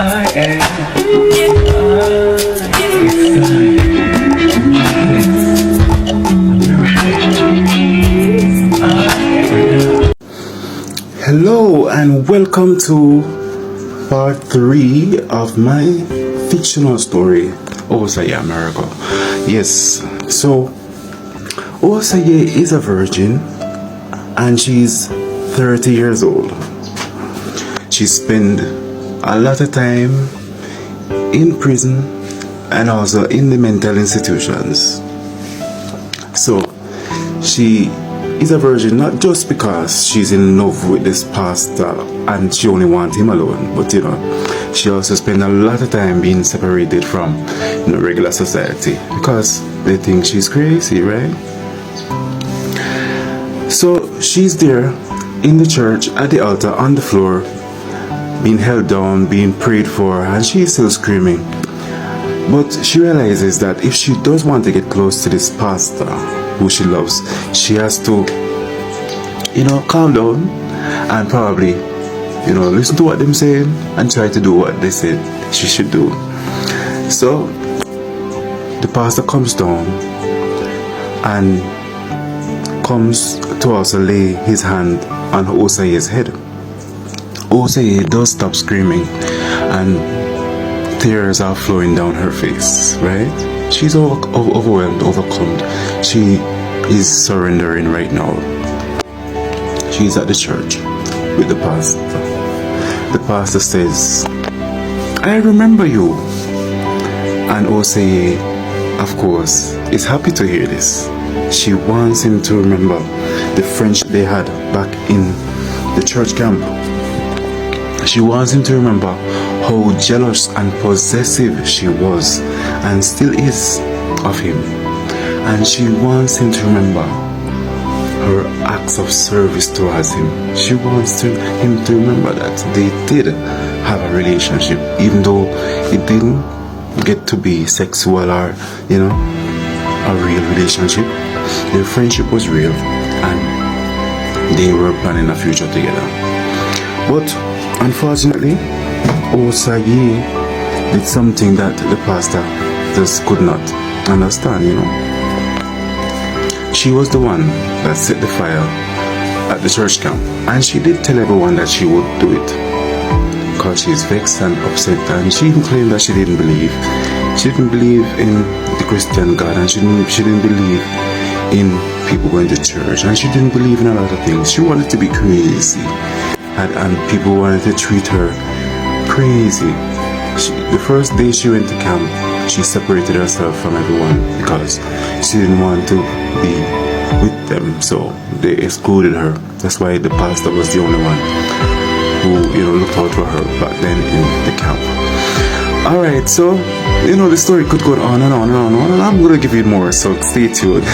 I am. Hello and welcome to part 3 of my fictional story, Osaye America. Yes, so Osaye is a virgin and she's 30 years old. She spent a lot of time in prison and also in the mental institutions. So she is a virgin not just because she's in love with this pastor and she only wants him alone, but she also spent a lot of time being separated from regular society because they think she's crazy, right? So she's there in the church at the altar on the floor, being held down, being prayed for, and she's still screaming. But she realizes that if she does want to get close to this pastor who she loves, she has to calm down and probably listen to what them saying and try to do what they said she should do. So the pastor comes down and comes to also lay his hand on Osaye's head. Osaye does stop screaming and tears are flowing down her face, right? She's overwhelmed, overcome. She is surrendering right now. She's at the church with the pastor. The pastor says, "I remember you." And Osaye, of course, is happy to hear this. She wants him to remember the friendship they had back in the church camp. She wants him to remember how jealous and possessive she was and still is of him. And she wants him to remember her acts of service towards him. She wants him to remember that they did have a relationship, even though it didn't get to be sexual or a real relationship. Their friendship was real and they were planning a future together. But unfortunately, Osaye did something that the pastor just could not understand. She was the one that set the fire at the church camp, and she did tell everyone that she would do it because she's vexed and upset, and she even claimed that she didn't believe in the Christian God, and she didn't believe in people going to church, and she didn't believe in a lot of things. She wanted to be crazy, and people wanted to treat her crazy. The first day she went to camp, she separated herself from everyone because she didn't want to be with them, so they excluded her. That's why the pastor was the only one who looked out for her back then in the camp. Alright, so the story could go on and on and on, and I'm gonna give you more, so stay tuned.